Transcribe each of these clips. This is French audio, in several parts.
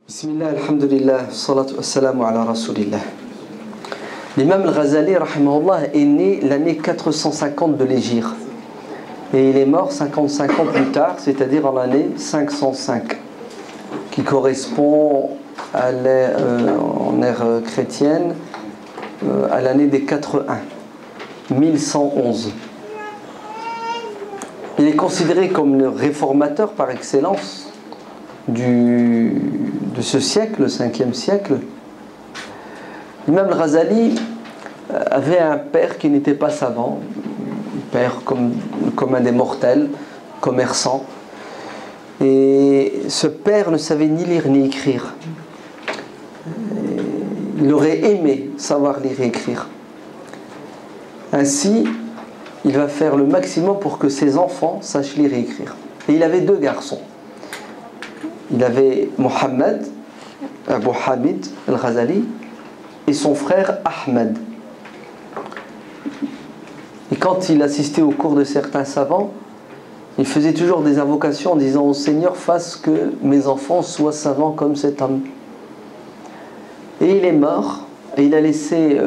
Bismillah, alhamdulillah, salatu wassalamu ala rasulillah. L'imam al-Ghazali, rahimahullah, est né l'année 450 de l'Hégire. Et il est mort 55 ans plus tard, c'est-à-dire en l'année 505, qui correspond à en ère chrétienne à l'année des 4-1, 1111. Il est considéré comme le réformateur par excellence de ce siècle, le 5e siècle. L'imam al-Ghazali avait un père qui n'était pas savant, un père comme un des mortels, commerçant. Et ce père ne savait ni lire ni écrire. Il aurait aimé savoir lire et écrire. Ainsi, il va faire le maximum pour que ses enfants sachent lire et écrire. Et il avait 2 garçons. Il avait Mohammed, Abu Hamid al-Ghazali, et son frère Ahmed. Et quand il assistait au cours de certains savants, il faisait toujours des invocations en disant au Seigneur, fasse que mes enfants soient savants comme cet homme. Et il est mort, et il a laissé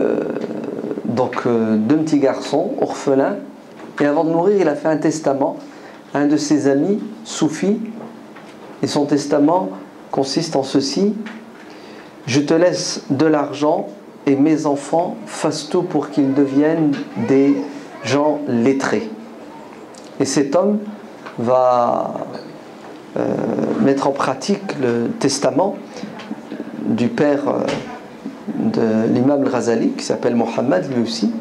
2 petits garçons, orphelins, et avant de mourir, il a fait un testament à un de ses amis, soufis, et son testament consiste en ceci: je te laisse de l'argent et mes enfants fassent tout pour qu'ils deviennent des gens lettrés. Et cet homme va mettre en pratique le testament du père de l'imam al-Ghazali, qui s'appelle Mohammed lui aussi.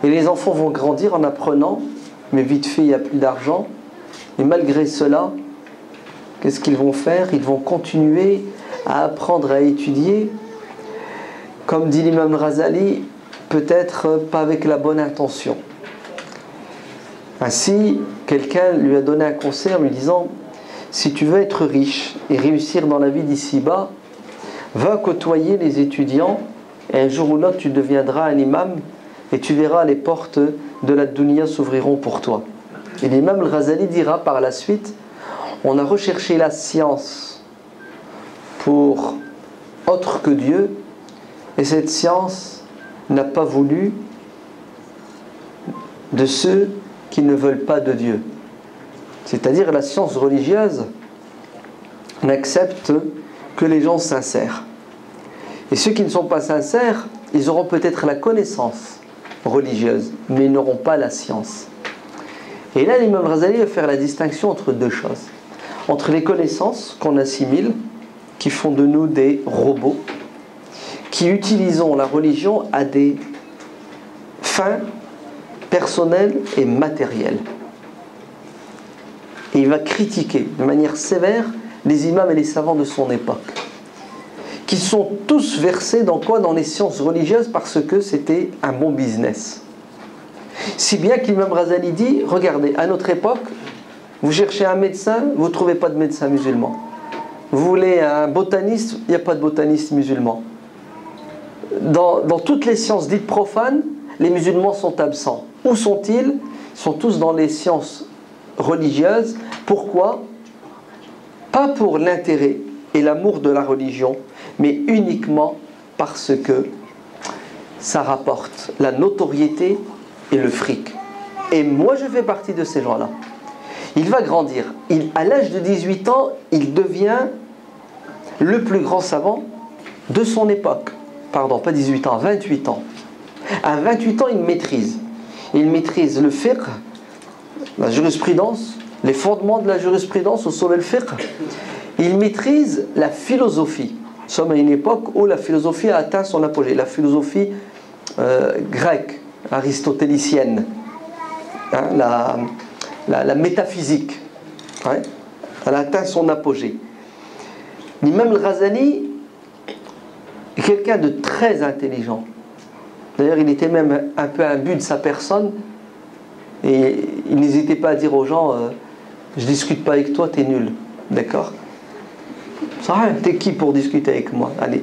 Et les enfants vont grandir en apprenant, mais vite fait il n'y a plus d'argent. Et malgré cela, qu'est-ce qu'ils vont faire? Ils vont continuer à apprendre à étudier, comme dit l'imam al-Ghazali, peut-être pas avec la bonne intention. Ainsi, quelqu'un lui a donné un conseil en lui disant: si tu veux être riche et réussir dans la vie d'ici-bas, va côtoyer les étudiants et un jour ou l'autre tu deviendras un imam et tu verras les portes de la dunya s'ouvriront pour toi. Et l'imam al-Ghazali dira par la suite: on a recherché la science pour autre que Dieu et cette science n'a pas voulu de ceux qui ne veulent pas de Dieu. C'est-à-dire la science religieuse n'accepte que les gens sincères. Et ceux qui ne sont pas sincères, ils auront peut-être la connaissance religieuse, mais ils n'auront pas la science. Et là, l'imam Ghazali va faire la distinction entre 2 choses. Entre les connaissances qu'on assimile, qui font de nous des robots, qui utilisons la religion à des fins personnelles et matérielles. Et il va critiquer de manière sévère les imams et les savants de son époque, qui sont tous versés dans quoi? Dans les sciences religieuses, parce que c'était un bon business. Si bien que l'imam Ghazali dit: regardez, à notre époque, vous cherchez un médecin, vous ne trouvez pas de médecin musulman. Vous voulez un botaniste, il n'y a pas de botaniste musulman. Dans toutes les sciences dites profanes, les musulmans sont absents. Où sont-ils? Ils sont tous dans les sciences religieuses. Pourquoi? Pas pour l'intérêt et l'amour de la religion, mais uniquement parce que ça rapporte la notoriété et le fric. Et moi je fais partie de ces gens-là. Il va grandir. À l'âge de 18 ans, il devient le plus grand savant de son époque. Pardon, pas 18 ans, 28 ans. À 28 ans, il maîtrise. Il maîtrise le fiqh, la jurisprudence, les fondements de la jurisprudence au sommet du fiqh. Il maîtrise la philosophie. Nous sommes à une époque où la philosophie a atteint son apogée. La philosophie grecque, aristotélicienne, hein, la métaphysique, ouais, elle a atteint son apogée. L'imam al-Ghazali est quelqu'un de très intelligent. D'ailleurs, il était même un peu imbu de sa personne. Et il n'hésitait pas à dire aux gens: je ne discute pas avec toi, t'es nul. D'accord? T'es qui pour discuter avec moi? Allez.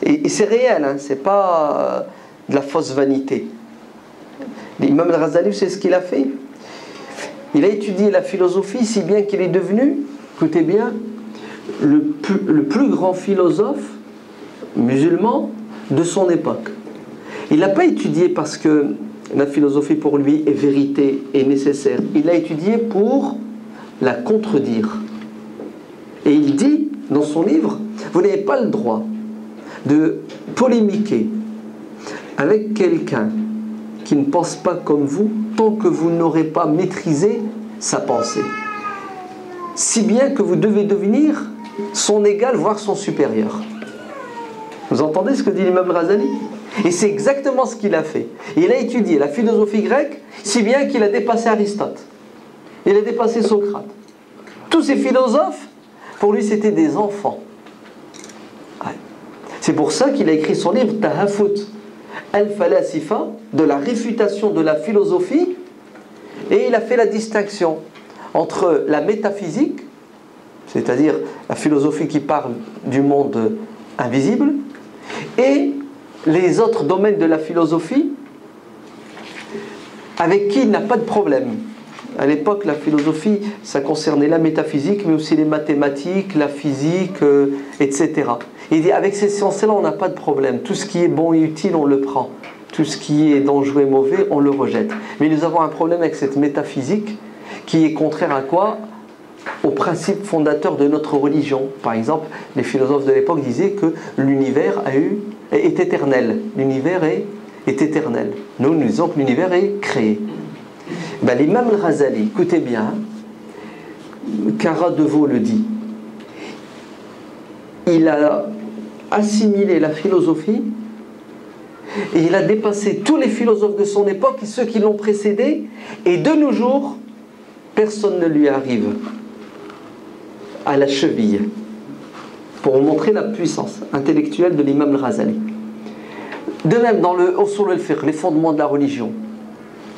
Et c'est réel, hein, c'est pas de la fausse vanité. L'imam al-Ghazali, c'est ce qu'il a fait. Il a étudié la philosophie si bien qu'il est devenu, écoutez bien, le plus grand philosophe musulman de son époque. Il n'a pas étudié parce que la philosophie pour lui est vérité et nécessaire. Il l'a étudié pour la contredire. Et il dit dans son livre, vous n'avez pas le droit de polémiquer avec quelqu'un qui ne pense pas comme vous tant que vous n'aurez pas maîtrisé sa pensée. Si bien que vous devez devenir son égal, voire son supérieur. Vous entendez ce que dit l'imam Ghazali? Et c'est exactement ce qu'il a fait. Il a étudié la philosophie grecque, si bien qu'il a dépassé Aristote. Il a dépassé Socrate. Tous ces philosophes, pour lui, c'était des enfants. Ouais. C'est pour ça qu'il a écrit son livre Tahafut al-Falasifa, de la réfutation de la philosophie, et il a fait la distinction entre la métaphysique, c'est-à-dire la philosophie qui parle du monde invisible, et les autres domaines de la philosophie avec qui il n'a pas de problème. À l'époque, la philosophie, ça concernait la métaphysique, mais aussi les mathématiques, la physique, etc. Il dit, avec ces sciences-là, on n'a pas de problème. Tout ce qui est bon et utile, on le prend. Tout ce qui est dangereux et mauvais, on le rejette. Mais nous avons un problème avec cette métaphysique qui est contraire à quoi? Au principe fondateur de notre religion. Par exemple, les philosophes de l'époque disaient que l'univers est éternel. L'univers est éternel. Nous disons que l'univers est créé. Ben, l'imam al-Ghazali, écoutez bien, Cara Devaux le dit, il a assimilé la philosophie et il a dépassé tous les philosophes de son époque et ceux qui l'ont précédé, et de nos jours, personne ne lui arrive à la cheville, pour vous montrer la puissance intellectuelle de l'imam al-Ghazali. De même, dans le Usul al-Fiqh, les fondements de la religion,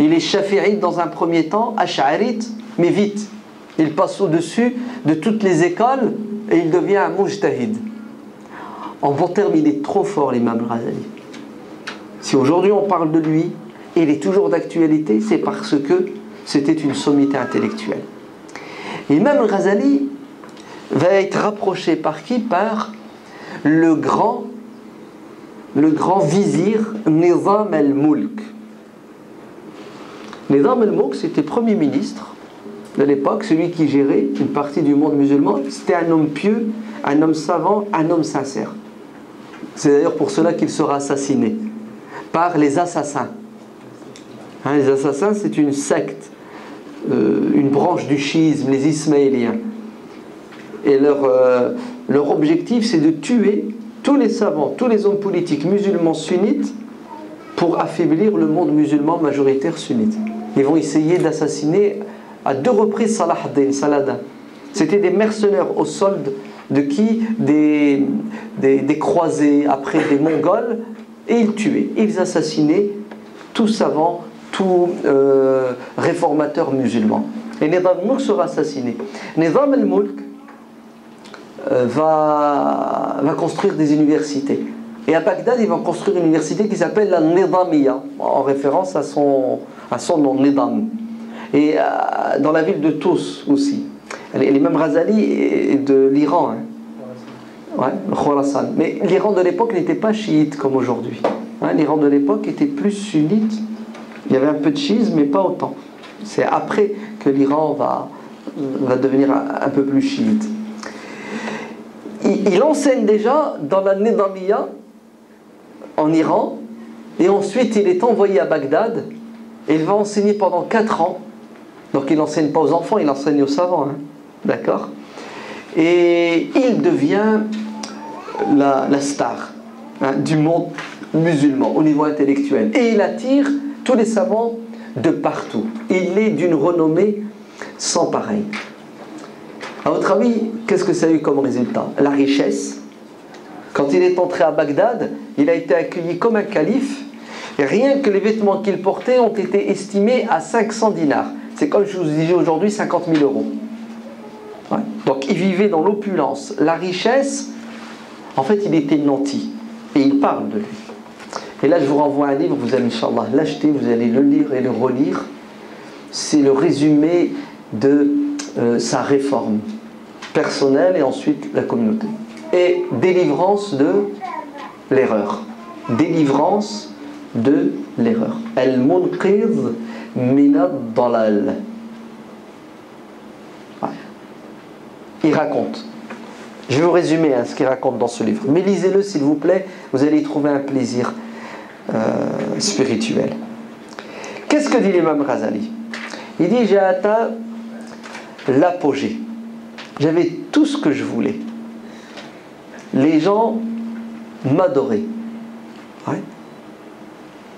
il est shafi'ite dans un premier temps, ash'arite, mais vite. Il passe au-dessus de toutes les écoles et il devient un mujtahid. En bon terme, il est trop fort, l'imam al-Ghazali. Si aujourd'hui on parle de lui, et il est toujours d'actualité, c'est parce que c'était une sommité intellectuelle. L'imam al-Ghazali va être rapproché par qui? Par le grand vizir Nizam al-Mulk. Nizam al-Mulk, c'était premier ministre de l'époque, celui qui gérait une partie du monde musulman. C'était un homme pieux, un homme savant, un homme sincère. C'est d'ailleurs pour cela qu'il sera assassiné par les assassins. Hein, les assassins, c'est une secte, une branche du chiisme, les ismaéliens. Et leur objectif, c'est de tuer tous les savants, tous les hommes politiques musulmans sunnites pour affaiblir le monde musulman majoritaire sunnite. Ils vont essayer d'assassiner à 2 reprises Saladin. C'était des mercenaires au solde de qui? Des croisés, après des Mongols, et ils tuaient, ils assassinaient tout savant, tout réformateur musulman. Et Nizam al-Mulk sera assassiné. Nizam al-Mulk va construire des universités. Et à Bagdad, il va construire une université qui s'appelle la Nizamiya, en référence à son nom, Nizam. Et dans la ville de Tous aussi. L'imam Ghazali est de l'Iran. Hein. Ouais, Khorasan. Mais l'Iran de l'époque n'était pas chiite comme aujourd'hui. Hein, l'Iran de l'époque était plus sunnite. Il y avait un peu de chiisme, mais pas autant. C'est après que l'Iran va devenir un peu plus chiite. Il enseigne déjà dans la Nizamiya en Iran, et ensuite il est envoyé à Bagdad et il va enseigner pendant 4 ans. Donc il n'enseigne pas aux enfants, il enseigne aux savants, hein. D'accord? Et il devient la star, hein, du monde musulman au niveau intellectuel, et il attire tous les savants de partout. Il est d'une renommée sans pareil. À votre avis, qu'est-ce que ça a eu comme résultat? La richesse. Quand il est entré à Bagdad, il a été accueilli comme un calife. Et rien que les vêtements qu'il portait ont été estimés à 500 dinars. C'est comme je vous disais aujourd'hui, 50 000 euros. Ouais. Donc il vivait dans l'opulence, la richesse. En fait, il était nanti. Et il parle de lui. Et là, je vous renvoie un livre, vous allez, Inch'Allah, l'acheter, vous allez le lire et le relire. C'est le résumé de sa réforme. personnelle et ensuite la communauté. Et délivrance de l'erreur. Délivrance de l'erreur. Al-munqidh min ad-dalal. Il raconte. Je vais vous résumer ce qu'il raconte dans ce livre. Mais lisez-le s'il vous plaît, vous allez y trouver un plaisir spirituel. Qu'est-ce que dit l'imam Ghazali? Il dit: j'ai atteint l'apogée. J'avais tout ce que je voulais. Les gens m'adoraient. Ouais.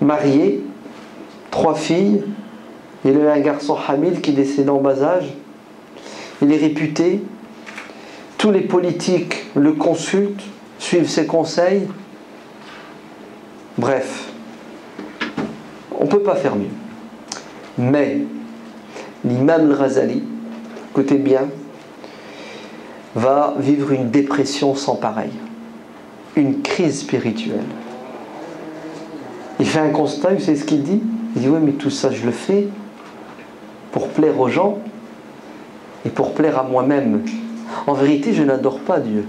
Marié, 3 filles. Il a eu un garçon Hamid qui décède en bas âge. Il est réputé. Tous les politiques le consultent, suivent ses conseils. Bref, on ne peut pas faire mieux. Mais l'imam al-Ghazali, écoutez bien, va vivre une dépression sans pareil, une crise spirituelle. Il fait un constat, vous savez ce qu'il dit? Il dit: oui, mais tout ça je le fais pour plaire aux gens et pour plaire à moi-même. En vérité, je n'adore pas Dieu.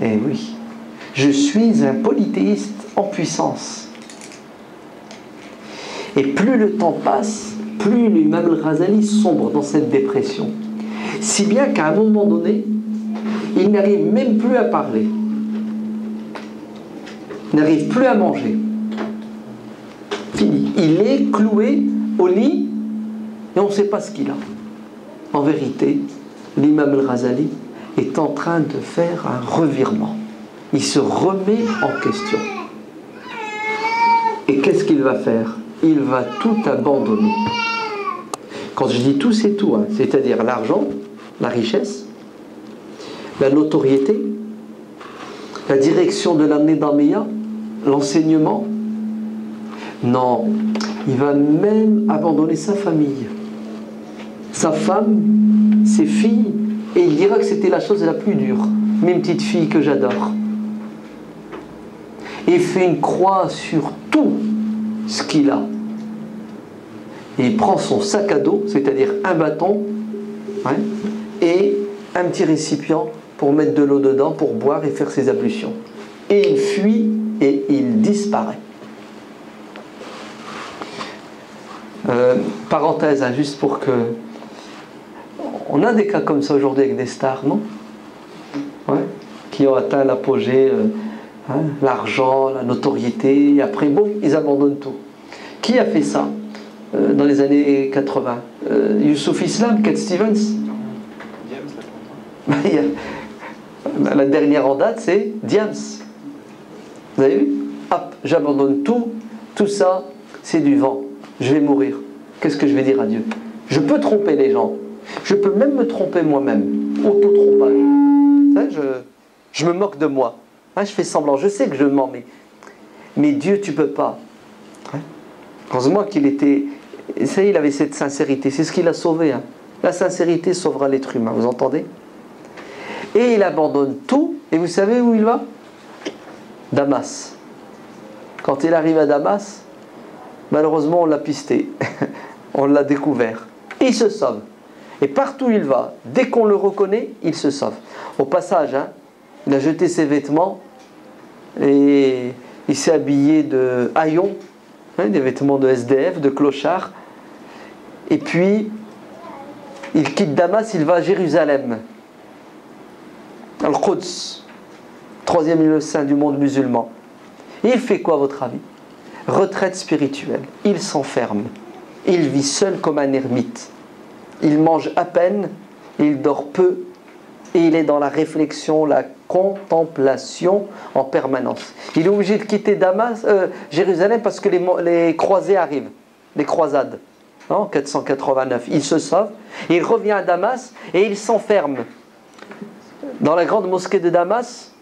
Eh oui, je suis un polythéiste en puissance. Et plus le temps passe, plus l'imam al-Ghazali sombre dans cette dépression. Si bien qu'à un moment donné, il n'arrive même plus à parler. Il n'arrive plus à manger. Fini. Il est cloué au lit et on ne sait pas ce qu'il a. En vérité, l'imam al-Ghazali est en train de faire un revirement. Il se remet en question. Et qu'est-ce qu'il va faire? Il va tout abandonner. Quand je dis tout, c'est tout. C'est-à-dire l'argent, la richesse, la notoriété, la direction de la Nidamiya, l'enseignement. Non, il va même abandonner sa famille, sa femme, ses filles, et il dira que c'était la chose la plus dure. Mes petites filles que j'adore. Et il fait une croix sur tout ce qu'il a. Et il prend son sac à dos, c'est-à-dire un bâton, et un petit récipient pour mettre de l'eau dedans, pour boire et faire ses ablutions. Et il fuit et il disparaît. Parenthèse, juste pour que... On a des cas comme ça aujourd'hui avec des stars, non? Qui ont atteint l'apogée, l'argent, la notoriété, et après, boum, ils abandonnent tout. Qui a fait ça dans les années 80? Youssouf Islam, Cat Stevens. La dernière en date, c'est Diams. Vous avez vu? Hop, j'abandonne tout. Tout ça, c'est du vent. Je vais mourir. Qu'est-ce que je vais dire à Dieu? Je peux tromper les gens. Je peux même me tromper moi-même. Auto-trompage. Je me moque de moi. Je fais semblant. Je sais que je mens, mais Dieu, tu peux pas. Heureusement qu'il était... Ça y est, il avait cette sincérité. C'est ce qui l'a sauvé. La sincérité sauvera l'être humain. Vous entendez? Et il abandonne tout. Et vous savez où il va? Damas. Quand il arrive à Damas, malheureusement, on l'a pisté. On l'a découvert. Et il se sauve. Et partout où il va, dès qu'on le reconnaît, il se sauve. Au passage, il a jeté ses vêtements et il s'est habillé de haillons, des vêtements de SDF, de clochard. Et puis, il quitte Damas, il va à Jérusalem. Al-Quds, 3e lieu saint du monde musulman. Et il fait quoi, à votre avis? Retraite spirituelle. Il s'enferme. Il vit seul comme un ermite. Il mange à peine, il dort peu, et il est dans la réflexion, la contemplation en permanence. Il est obligé de quitter Jérusalem parce que les croisés arrivent, les croisades, en 489. Il se sauve, il revient à Damas et il s'enferme dans la grande mosquée de Damas,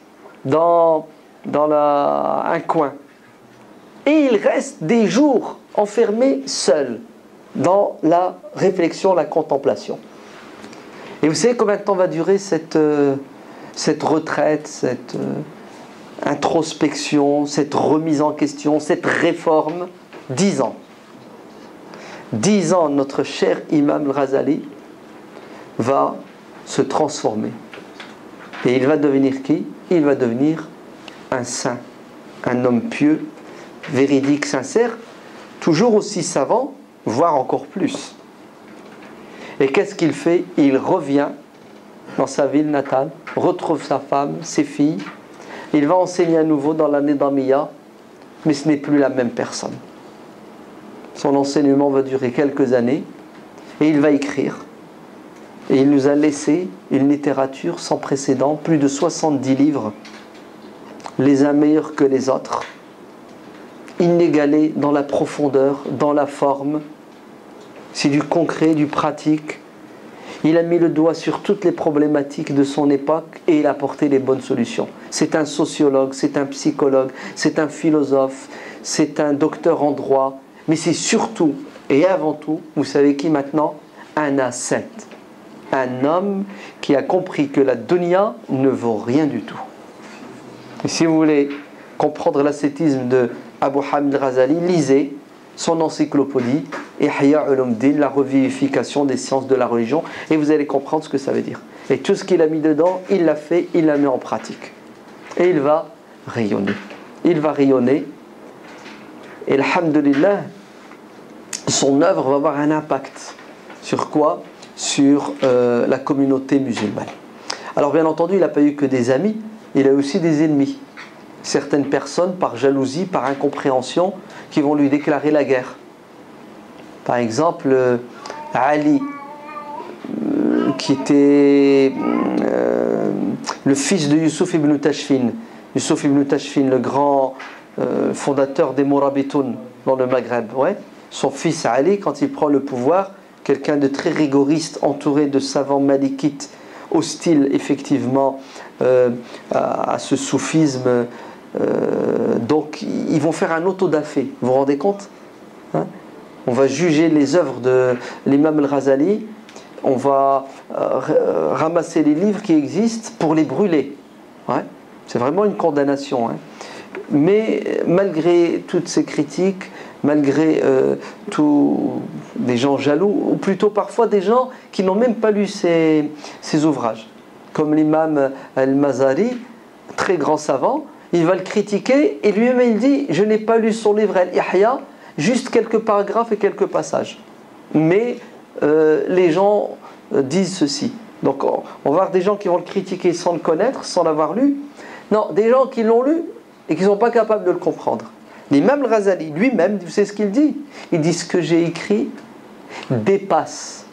dans un coin. Et il reste des jours enfermé seul dans la réflexion, la contemplation. Et vous savez combien de temps va durer cette retraite, cette introspection, cette remise en question, cette réforme? 10 ans. 10 ans, notre cher imam al-Ghazali va se transformer. Et il va devenir qui? Il va devenir un saint, un homme pieux, véridique, sincère, toujours aussi savant, voire encore plus. Et qu'est-ce qu'il fait? Il revient dans sa ville natale, retrouve sa femme, ses filles. Il va enseigner à nouveau dans l'année d'Amiya, mais ce n'est plus la même personne. Son enseignement va durer quelques années et il va écrire. Et il nous a laissé une littérature sans précédent, plus de 70 livres, les uns meilleurs que les autres, inégalés dans la profondeur, dans la forme. C'est du concret, du pratique. Il a mis le doigt sur toutes les problématiques de son époque et il a apporté les bonnes solutions. C'est un sociologue, c'est un psychologue, c'est un philosophe, c'est un docteur en droit, mais c'est surtout et avant tout, vous savez qui maintenant? Un ascète. Un homme qui a compris que la dunya ne vaut rien du tout. Et si vous voulez comprendre l'ascétisme de Abu Hamid al-Ghazali, lisez son encyclopédie Ihya Ulumuddin, la revivification des sciences de la religion, et vous allez comprendre ce que ça veut dire. Et tout ce qu'il a mis dedans, il l'a fait, il l'a mis en pratique. Et il va rayonner. Il va rayonner. Et alhamdulillah, son œuvre va avoir un impact. Sur quoi? Sur la communauté musulmane. Alors bien entendu, il n'a pas eu que des amis, il a aussi des ennemis. Certaines personnes, par jalousie, par incompréhension, qui vont lui déclarer la guerre. Par exemple, Ali, qui était le fils de Youssouf ibn Tashfin. Youssouf ibn Tashfin, le grand fondateur des Mourabitoun dans le Maghreb. Ouais. Son fils Ali, quand il prend le pouvoir, quelqu'un de très rigoriste, entouré de savants malikites, hostiles effectivement à ce soufisme. Donc ils vont faire un autodafé, vous vous rendez compte, hein? On va juger les œuvres de l'imam al-Ghazali, on va ramasser les livres qui existent pour les brûler, ouais? C'est vraiment une condamnation, hein? Mais malgré toutes ces critiques, malgré des gens jaloux, ou plutôt parfois des gens qui n'ont même pas lu ces ouvrages, comme l'imam al-Mazari, très grand savant, il va le critiquer et lui-même il dit: je n'ai pas lu son livre Al-Ihya, juste quelques paragraphes et quelques passages. Mais les gens disent ceci. Donc on va voir des gens qui vont le critiquer sans le connaître, sans l'avoir lu. Non, des gens qui l'ont lu et qui ne sont pas capables de le comprendre. L'imam al-Ghazali lui-même, vous savez ce qu'il dit? Il dit: ce que j'ai écrit dépasse,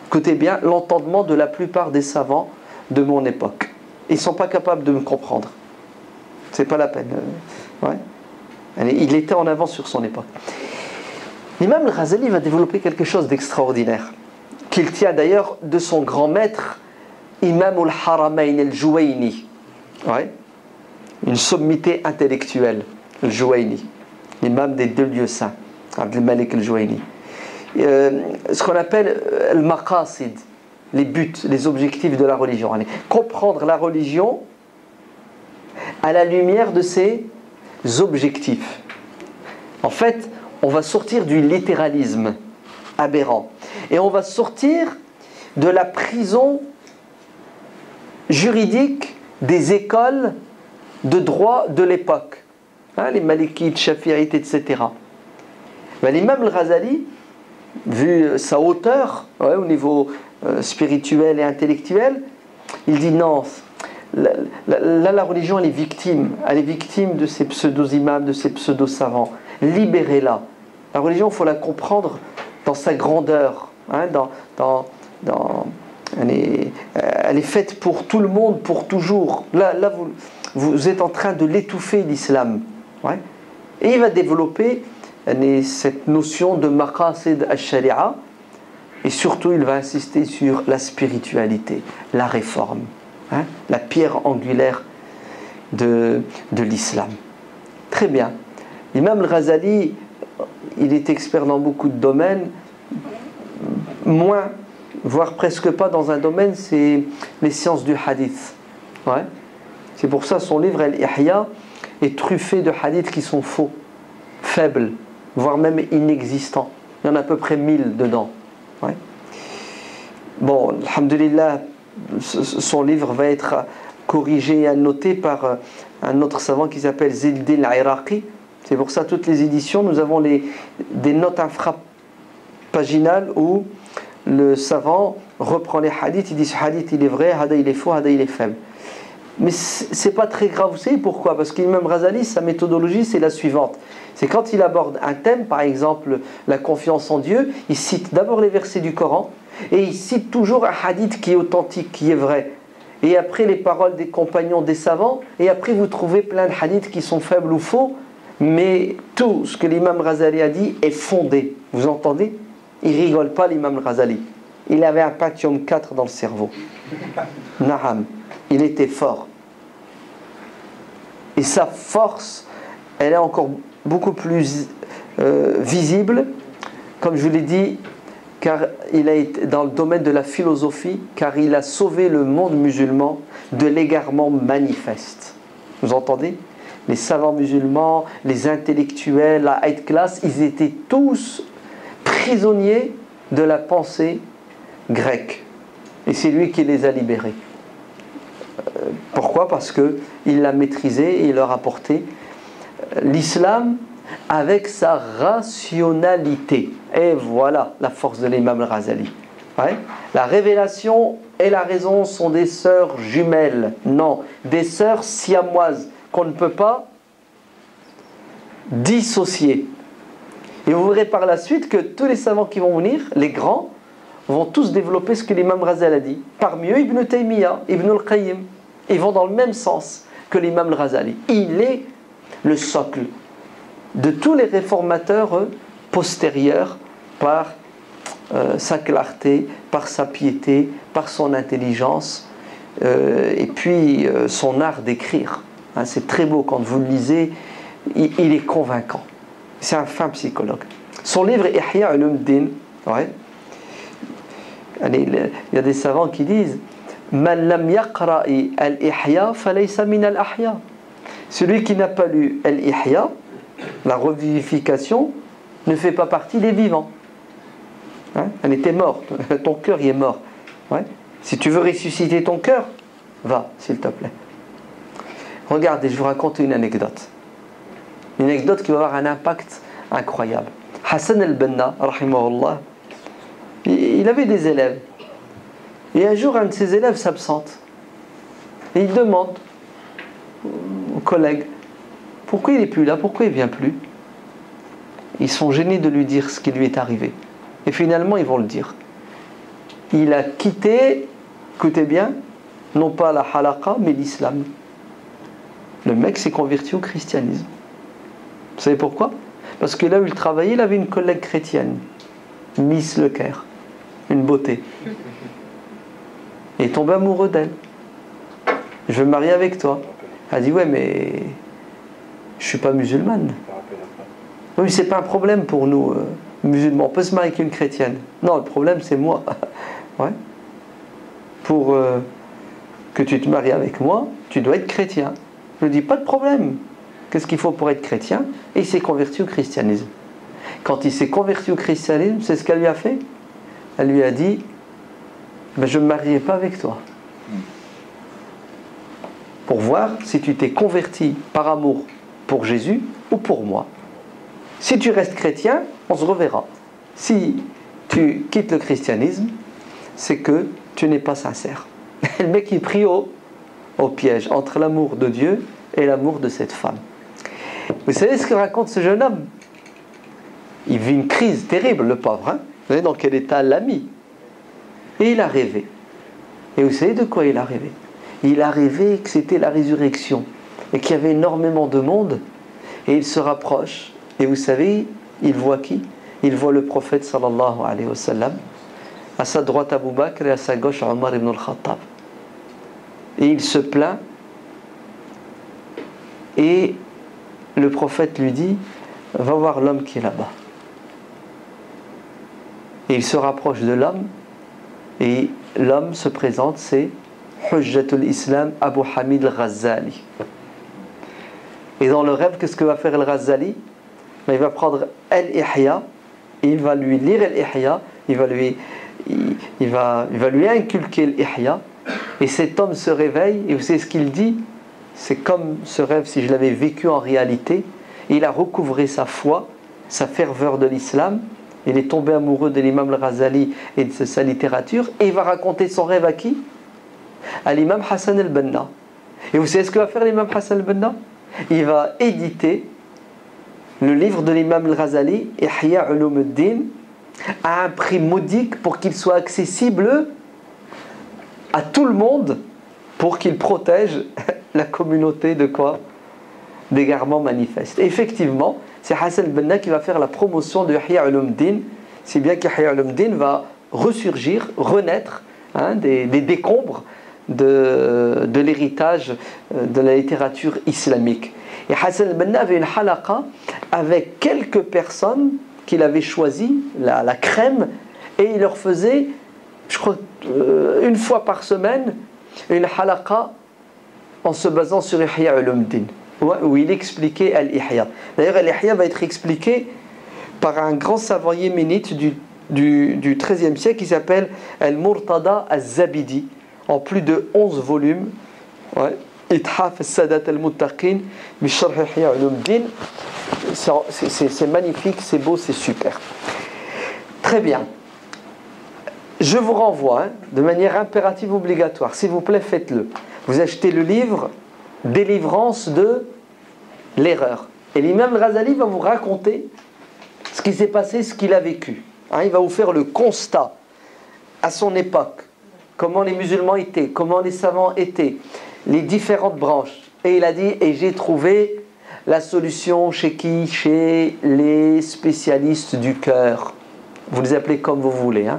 écoutez bien, l'entendement de la plupart des savants de mon époque. Ils ne sont pas capables de me comprendre. C'est pas la peine. Ouais. Il était en avance sur son époque. L'imam al-Ghazali va développer quelque chose d'extraordinaire, qu'il tient d'ailleurs de son grand maître, Imam al-Haramayn al-Juwayni. Ouais. Une sommité intellectuelle, al-Juwayni, l'imam des deux lieux saints, Abdel Malik al-Juwayni. Ce qu'on appelle le maqasid, les buts, les objectifs de la religion. Allez, comprendre la religion à la lumière de ses objectifs. En fait, on va sortir du littéralisme aberrant et on va sortir de la prison juridique des écoles de droit de l'époque, hein, les Malikites, Shafi'ites, etc. Ben, l'imam al-Ghazali, vu sa hauteur, ouais, au niveau spirituel et intellectuel, il dit non, là la religion elle est victime de ces pseudo-imams, de ces pseudo-savants. Libérez-la. La religion, il faut la comprendre dans sa grandeur, hein, elle est faite pour tout le monde, pour toujours. Là vous êtes en train de l'étouffer, l'islam. Ouais. Et il va développer cette notion de maqasid al-sharia, et surtout il va insister sur la spiritualité, la réforme, hein, la pierre angulaire de l'islam. Très bien. L'imam al-Ghazali, il est expert dans beaucoup de domaines, moins, voire presque pas dans un domaine, c'est les sciences du hadith. Ouais. C'est pour ça son livre Al-Ihya est truffé de hadiths qui sont faux, faibles, voire même inexistants. Il y en a à peu près 1000 dedans. Ouais. Bon, alhamdulillah, son livre va être corrigé et annoté par un autre savant qui s'appelle Zildin al-Iraqi. C'est pour ça toutes les éditions, nous avons des notes infrapaginales où le savant reprend les hadiths, il dit ce hadith il est vrai, hada il est faux, hada il est faible. Mais c'est pas très grave, vous savez pourquoi? Parce qu'Imam Ghazali, sa méthodologie c'est la suivante. C'est quand il aborde un thème, par exemple la confiance en Dieu, il cite d'abord les versets du Coran et il cite toujours un hadith qui est authentique, qui est vrai. Et après les paroles des compagnons des savants, et après vous trouvez plein de hadiths qui sont faibles ou faux, mais tout ce que l'imam Ghazali a dit est fondé. Vous entendez? Il rigole pas l'imam Ghazali. Il avait un Pentium 4 dans le cerveau. Naham. Il était fort. Et sa force, elle est encore beaucoup plus visible, comme je vous l'ai dit, car il a été dans le domaine de la philosophie, car il a sauvé le monde musulman de l'égarement manifeste. Vous entendez? Les savants musulmans, les intellectuels, la high class, ils étaient tous prisonniers de la pensée grecque. Et c'est lui qui les a libérés. Pourquoi? Parce qu'il l'a maîtrisé et il leur a apporté l'islam avec sa rationalité. Et voilà la force de l'imam al-Ghazali. Ouais. La révélation et la raison sont des sœurs jumelles. Non, des sœurs siamoises qu'on ne peut pas dissocier. Et vous verrez par la suite que tous les savants qui vont venir, les grands, vont tous développer ce que l'imam Ghazali a dit. Parmi eux, Ibn Taymiyyah, Ibn al-Qayyim. Ils vont dans le même sens que l'imam al-Ghazali. Il est le socle de tous les réformateurs postérieurs par sa clarté, par sa piété, par son intelligence et puis son art d'écrire. Hein, c'est très beau quand vous le lisez, il est convaincant. C'est un fin psychologue. Son livre Ihya Ulumuddin, ouais, il y a des savants qui disent Man lam yaqra'i al-Ihya falaysa min al-Ahya. Celui qui n'a pas lu al-Ihya, la revivification, ne fait pas partie des vivants. Hein? Elle était morte, ton cœur y est mort. Ouais. Si tu veux ressusciter ton cœur, va, s'il te plaît. Regardez, je vous raconte une anecdote. Une anecdote qui va avoir un impact incroyable. Hassan al-Banna, rahimahullah, il avait des élèves. Et un jour, un de ses élèves s'absente. Et il demande aux collègues, pourquoi il n'est plus là, pourquoi il ne vient plus? Ils sont gênés de lui dire ce qui lui est arrivé. Et finalement, ils vont le dire. Il a quitté, écoutez bien, non pas la halaqa, mais l'islam. Le mec s'est converti au christianisme. Vous savez pourquoi? Parce que là où il travaillait, il avait une collègue chrétienne, Miss Le Caire, une beauté. Il est tombé amoureux d'elle. Je veux me marier avec toi. Elle a dit, ouais, mais je ne suis pas musulmane. Oui, c'est pas un problème pour nous, musulmans. On peut se marier avec une chrétienne. Non, le problème, c'est moi. Ouais. Pour que tu te maries avec moi, tu dois être chrétien. Je lui dis, pas de problème. Qu'est-ce qu'il faut pour être chrétien? Et il s'est converti au christianisme. Quand il s'est converti au christianisme, c'est ce qu'elle lui a fait. Elle lui a dit, ben, je ne me marierai pas avec toi. Pour voir si tu t'es converti par amour pour Jésus ou pour moi. Si tu restes chrétien, on se reverra. Si tu quittes le christianisme, c'est que tu n'es pas sincère. Le mec il prie au piège entre l'amour de Dieu et l'amour de cette femme. Vous savez ce que raconte ce jeune homme? Il vit une crise terrible, le pauvre. Hein? Vous savez dans quel état l'a mis? Et il a rêvé. Et vous savez de quoi il a rêvé? Il a rêvé que c'était la résurrection et qu'il y avait énormément de monde. Et il se rapproche. Et vous savez, il voit qui? Il voit le prophète sallallahu alayhi wa sallam. À sa droite Abu Bakr et à sa gauche Omar ibn al-Khattab. Et il se plaint. Et le prophète lui dit, va voir l'homme qui est là-bas. Et il se rapproche de l'homme. Et l'homme se présente, c'est Hujjatul Islam Abu Hamid al-Ghazali. Et dans le rêve, qu'est-ce que va faire al-Ghazali? Il va prendre al-Ihya, et il va lui lire al-Ihya, il va lui inculquer al-Ihya, Et cet homme se réveille, et vous savez ce qu'il dit? C'est comme ce rêve si je l'avais vécu en réalité. Il a recouvré sa foi, sa ferveur de l'islam. Il est tombé amoureux de l'imam al-Ghazali et de sa littérature. Et il va raconter son rêve à qui? À l'imam Hassan al-Banna. Et vous savez ce que va faire l'imam Hassan al-Banna? Il va éditer le livre de l'imam al-Ghazali, Ihya Ulumuddin, à un prix modique pour qu'il soit accessible à tout le monde, pour qu'il protège la communauté de quoi? D'égarements manifestes. Et effectivement, c'est Hassan al-Banna qui va faire la promotion de Ihya Ulumuddin, si bien qu'Ihya Ulumuddin va ressurgir, renaître des décombres de l'héritage de la littérature islamique. Et Hassan al-Banna avait une halaqa avec quelques personnes qu'il avait choisies, la crème, et il leur faisait, je crois, une fois par semaine, une halaqa en se basant sur Ihya Ulumuddin, où il expliquait Al-Ihya. D'ailleurs, Al-Ihya va être expliqué par un grand savant yéménite du XIIIe siècle qui s'appelle Al-Murtada Al-Zabidi, en plus de 11 volumes. Ithaf al-Sadat al-Muttaqin Bisharh Ihya Ulumuddin. C'est magnifique, c'est beau, c'est super. Très bien. Je vous renvoie de manière impérative obligatoire, s'il vous plaît, faites-le. Vous achetez le livre Délivrance de l'erreur. Et l'imam Ghazali va vous raconter ce qui s'est passé, ce qu'il a vécu. Il va vous faire le constat à son époque, comment les musulmans étaient, comment les savants étaient, les différentes branches. Et il a dit, et j'ai trouvé la solution chez qui? Chez les spécialistes du cœur. Vous les appelez comme vous voulez.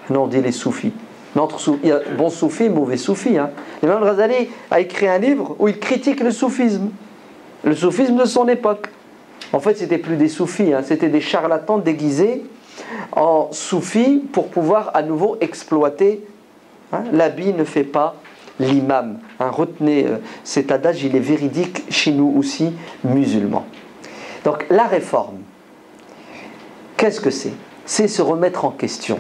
Non, on dit les soufis. Il y a bon soufi, mauvais soufi. L'imam Ghazali a écrit un livre où il critique le soufisme de son époque. En fait, c'était plus des soufis, c'était des charlatans déguisés en soufis pour pouvoir à nouveau exploiter. L'habit ne fait pas l'imam. Retenez cet adage, il est véridique chez nous aussi, musulmans. Donc la réforme, qu'est-ce que c'est? C'est se remettre en question.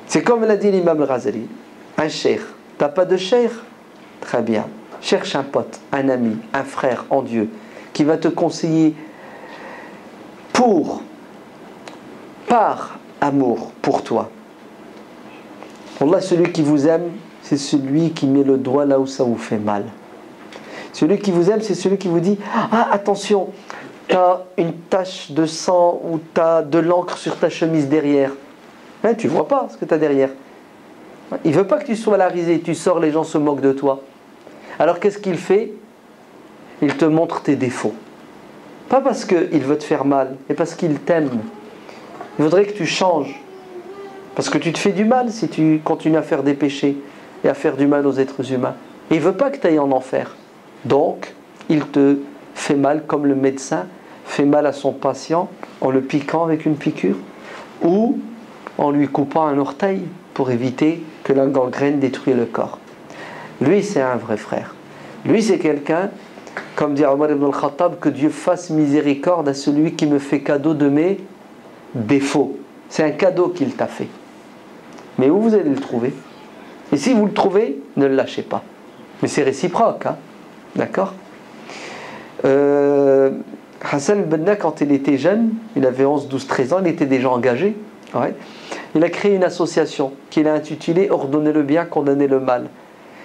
C'est comme l'a dit l'imam al-Ghazali, un cheikh. T'as pas de cheikh? Très bien. Cherche un pote, un ami, un frère en Dieu, qui va te conseiller par amour pour toi. Wallah, celui qui vous aime, c'est celui qui met le doigt là où ça vous fait mal. Celui qui vous aime, c'est celui qui vous dit « Ah, attention, tu as une tache de sang ou tu as de l'encre sur ta chemise derrière. » Tu ne vois pas ce que tu as derrière. Il ne veut pas que tu sois à la risée, tu sors, les gens se moquent de toi. Alors qu'est-ce qu'il fait? Il te montre tes défauts. Pas parce qu'il veut te faire mal, mais parce qu'il t'aime. Il voudrait que tu changes. Parce que tu te fais du mal si tu continues à faire des péchés et à faire du mal aux êtres humains. Et il ne veut pas que tu ailles en enfer. Donc, il te fait mal comme le médecin fait mal à son patient en le piquant avec une piqûre ou en lui coupant un orteil pour éviter que la gangrène détruise le corps. Lui, c'est un vrai frère. Lui, c'est quelqu'un, comme dit Omar ibn al-Khattab, que Dieu fasse miséricorde à celui qui me fait cadeau de mes défauts. C'est un cadeau qu'il t'a fait. Mais où vous allez le trouver? Et si vous le trouvez, ne le lâchez pas. Mais c'est réciproque, d'accord? Hassan al-Banna, quand il était jeune, il avait 11, 12, 13 ans, il était déjà engagé. Il a créé une association qu'il a intitulée « Ordonner le bien, condamner le mal ».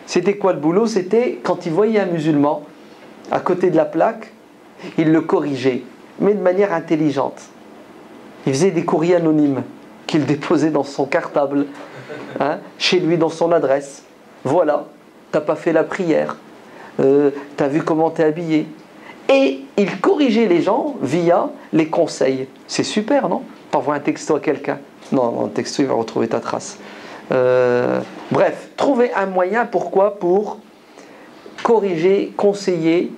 C'était quoi le boulot? C'était quand il voyait un musulman à côté de la plaque, il le corrigeait, mais de manière intelligente. Il faisait des courriers anonymes qu'il déposait dans son cartable, chez lui, dans son adresse. Voilà, t'as pas fait la prière, t'as vu comment t'es habillé. Et il corrigeait les gens via les conseils. C'est super, non? T'envoies un texto à quelqu'un. Non, le texto, il va retrouver ta trace. Bref, trouver un moyen, pourquoi? Pour corriger, conseiller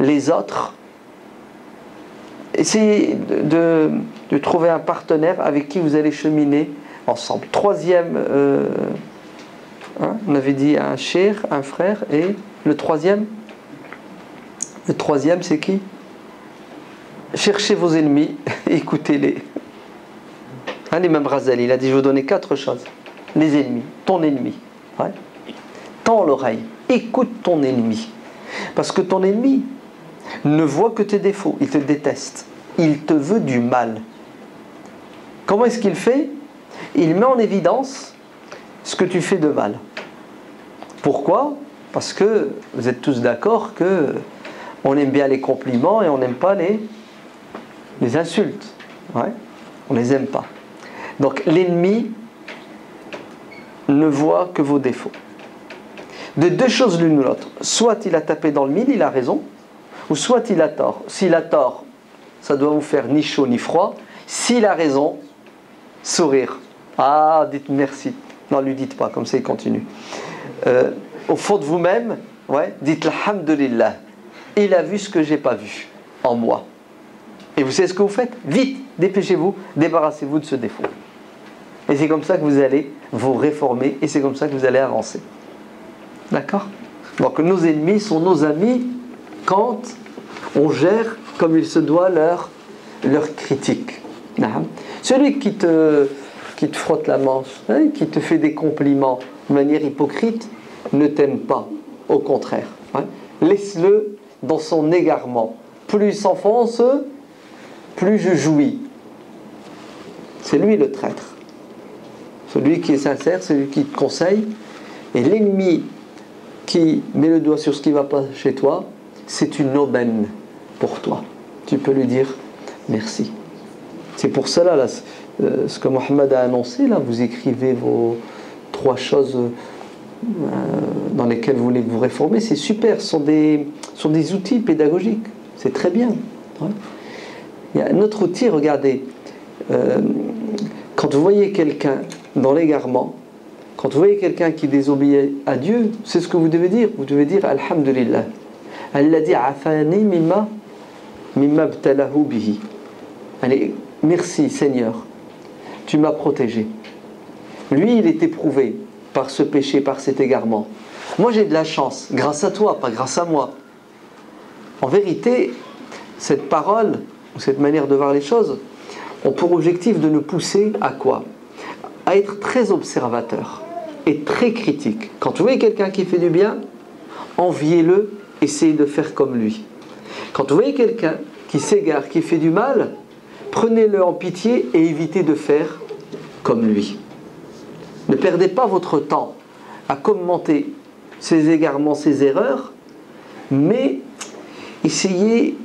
les autres. Essayez de trouver un partenaire avec qui vous allez cheminer ensemble. Troisième, on avait dit un cher, un frère, et le troisième? Le troisième, c'est qui? Cherchez vos ennemis, écoutez-les. L'imam Ghazali, il a dit, je vais vous donner 4 choses. Les ennemis, ton ennemi. Ouais. Tends l'oreille, écoute ton ennemi. Parce que ton ennemi ne voit que tes défauts, il te déteste, il te veut du mal. Comment est-ce qu'il fait? Il met en évidence ce que tu fais de mal. Pourquoi? Parce que vous êtes tous d'accord que on aime bien les compliments et on n'aime pas les insultes. Ouais. On ne les aime pas. Donc l'ennemi ne voit que vos défauts. De deux choses l'une ou l'autre. Soit il a tapé dans le mille, il a raison, ou soit il a tort. S'il a tort, ça doit vous faire ni chaud ni froid. S'il a raison, sourire. Ah, dites merci. Non, lui dites pas, comme ça il continue. Au fond de vous-même, ouais, dites alhamdulillah. Il a vu ce que j'ai pas vu en moi. Et vous savez ce que vous faites? Vite, dépêchez-vous, débarrassez-vous de ce défaut. Et c'est comme ça que vous allez vous réformer et c'est comme ça que vous allez avancer. D'accord? Donc nos ennemis sont nos amis quand on gère comme il se doit leur critique. Celui qui te frotte la manche, hein, qui te fait des compliments de manière hypocrite, ne t'aime pas. Au contraire. Hein. Laisse-le dans son égarement. Plus il s'enfonce, plus je jouis. C'est lui le traître. Celui qui est sincère, celui qui te conseille. Et l'ennemi qui met le doigt sur ce qui ne va pas chez toi, c'est une aubaine pour toi. Tu peux lui dire merci. C'est pour cela, là, ce que Mohammed a annoncé, là, vous écrivez vos 3 choses dans lesquelles vous voulez vous réformer, c'est super, ce sont des outils pédagogiques, c'est très bien. Ouais. Il y a un autre outil, regardez, quand vous voyez quelqu'un dans l'égarement, quand vous voyez quelqu'un qui désobéit à Dieu, c'est ce que vous devez dire. Vous devez dire alhamdulillah. Alladhi afani mimma btalahu bihi. Allez, merci Seigneur, tu m'as protégé. Lui, il est éprouvé par ce péché, par cet égarement. Moi, j'ai de la chance, grâce à toi, pas grâce à moi. En vérité, cette parole, ou cette manière de voir les choses, ont pour objectif de nous pousser à quoi? À être très observateur et très critique. Quand vous voyez quelqu'un qui fait du bien, enviez-le, essayez de faire comme lui. Quand vous voyez quelqu'un qui s'égare, qui fait du mal, prenez-le en pitié et évitez de faire comme lui. Ne perdez pas votre temps à commenter ses égarements, ses erreurs, mais essayez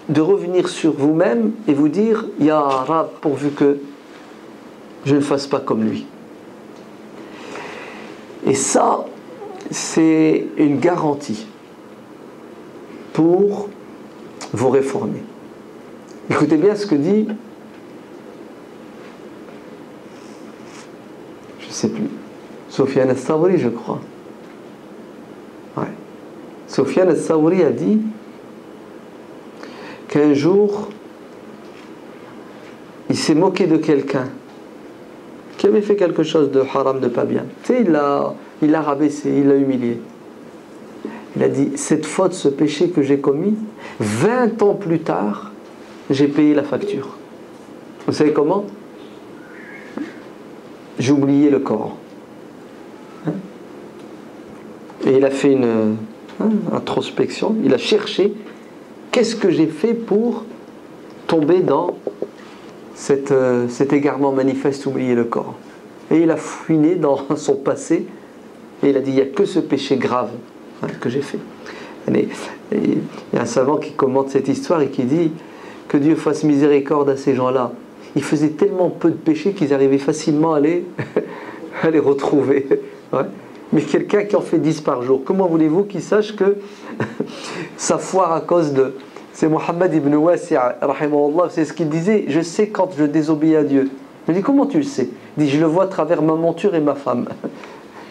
de revenir sur vous-même et vous dire « Ya Rab, pourvu que je ne fasse pas comme lui ». Et ça, c'est une garantie pour vous réformer. Écoutez bien ce que dit, je ne sais plus, Sofiane al-Thawri, je crois. Ouais. Sofiane al-Thawri a dit qu'un jour, il s'est moqué de quelqu'un qui avait fait quelque chose de haram, de pas bien. Tu sais, il l'a rabaissé, il l'a humilié. Il a dit, cette faute, ce péché que j'ai commis, 20 ans plus tard, j'ai payé la facture. Vous savez comment? J'ai oublié le Coran. Et il a fait une introspection, il a cherché qu'est-ce que j'ai fait pour tomber dans cet égarement manifeste, oublier le Coran. Et il a fouiné dans son passé et il a dit, il n'y a que ce péché grave que j'ai fait. Et il y a un savant qui commente cette histoire et qui dit que Dieu fasse miséricorde à ces gens-là. Ils faisaient tellement peu de péchés qu'ils arrivaient facilement à les retrouver. Ouais. Mais quelqu'un qui en fait 10 par jour, comment voulez-vous qu'il sache que ça foire à cause de... C'est Mohammed ibn Wasi', rahimahullah, c'est ce qu'il disait, je sais quand je désobéis à Dieu. Je dis, comment tu le sais? Il dit, je le vois à travers ma monture et ma femme.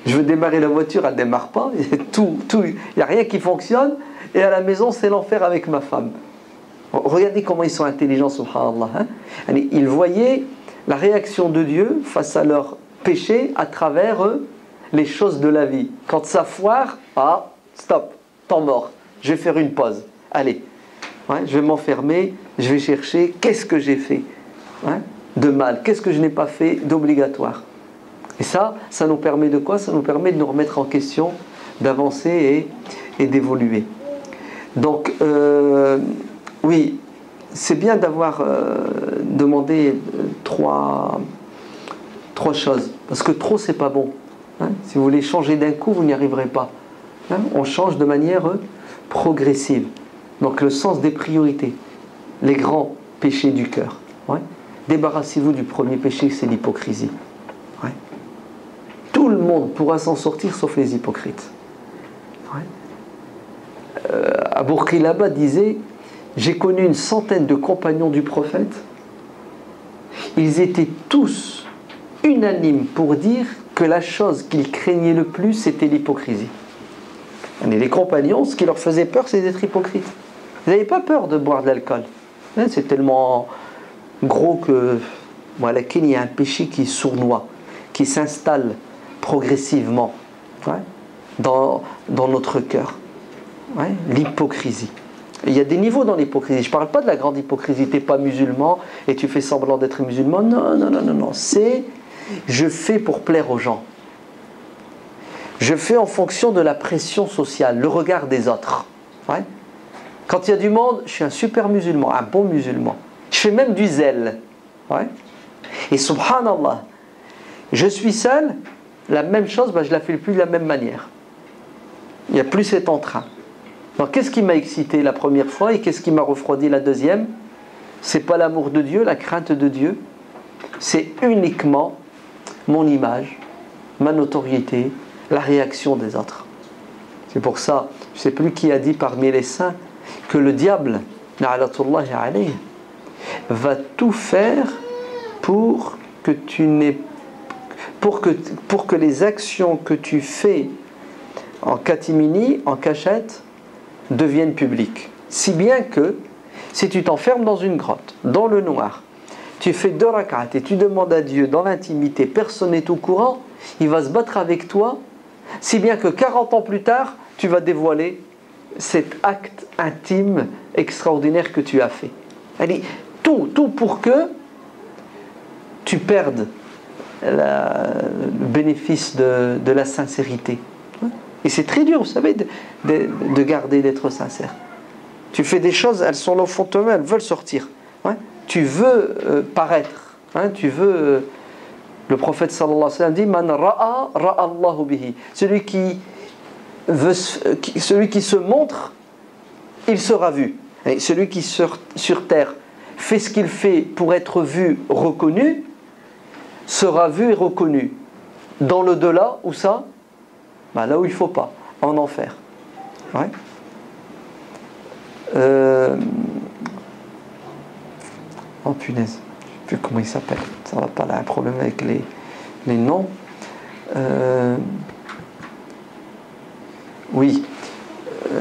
Je veux démarrer la voiture, elle ne démarre pas, il n'y a rien qui fonctionne, et à la maison c'est l'enfer avec ma femme. Regardez comment ils sont intelligents, subhanallah. Hein? Ils voyaient la réaction de Dieu face à leur péché à travers les choses de la vie. Quand ça foire, stop, temps mort, je vais faire une pause. Allez, ouais, je vais m'enfermer, je vais chercher qu'est-ce que j'ai fait de mal, qu'est-ce que je n'ai pas fait d'obligatoire. Et ça nous permet de quoi? Ça nous permet de nous remettre en question, d'avancer et d'évoluer. Donc, oui, c'est bien d'avoir demandé trois choses. Parce que trop, c'est pas bon. Hein? Si vous voulez changer d'un coup, vous n'y arriverez pas. Hein? On change de manière progressive. Donc, le sens des priorités. Les grands péchés du cœur. Ouais? Débarrassez-vous du premier péché, c'est l'hypocrisie. Ouais? Tout le monde pourra s'en sortir sauf les hypocrites. Ouais? Abu Qilaba disait: j'ai connu une centaine de compagnons du prophète. Ils étaient tous unanimes pour dire que la chose qu'ils craignaient le plus, c'était l'hypocrisie. Et les compagnons, ce qui leur faisait peur, c'est d'être hypocrites. Ils n'avaient pas peur de boire de l'alcool. C'est tellement gros que, voilà, il y a un péché qui sournoie, qui s'installe progressivement, ouais, dans notre cœur. Ouais, l'hypocrisie. Il y a des niveaux dans l'hypocrisie. Je ne parle pas de la grande hypocrisie. Tu n'es pas musulman et tu fais semblant d'être musulman. Non. C'est je fais pour plaire aux gens. Je fais en fonction de la pression sociale, le regard des autres. Ouais. Quand il y a du monde, je suis un super musulman, un bon musulman. Je fais même du zèle. Ouais. Et subhanallah, je suis seul, la même chose, je ne la fais plus de la même manière. Il n'y a plus cet entrain. Donc qu'est-ce qui m'a excité la première fois et qu'est-ce qui m'a refroidi la deuxième? C'est pas l'amour de Dieu, la crainte de Dieu. C'est uniquement mon image, ma notoriété, la réaction des autres. C'est pour ça, je ne sais plus qui a dit parmi les saints, que le diable, na'alatullahi alayhi, va tout faire pour que les actions que tu fais en catimini, en cachette, deviennent publiques. Si bien que, si tu t'enfermes dans une grotte, dans le noir, tu fais 2 rak'at et tu demandes à Dieu dans l'intimité, personne n'est au courant, il va se battre avec toi, si bien que 40 ans plus tard, tu vas dévoiler cet acte intime extraordinaire que tu as fait. Allez, tout pour que tu perdes le bénéfice de la sincérité. Et c'est très dur, vous savez, de garder, d'être sincère. Tu fais des choses, elles sont là au fond de toi-même, elles veulent sortir. Ouais. Tu veux paraître. Hein, tu veux... le prophète sallallahu alayhi wa sallam dit: Man ra'a, ra'a Allahu bihi. Celui qui se montre, il sera vu. Et celui qui sur terre fait ce qu'il fait pour être vu, reconnu, sera vu et reconnu. Dans le delà, où ça? Là où il ne faut pas, en enfer. Ouais. Oh punaise, je ne sais plus comment il s'appelle. Ça va pas là, un problème avec les noms. Oui.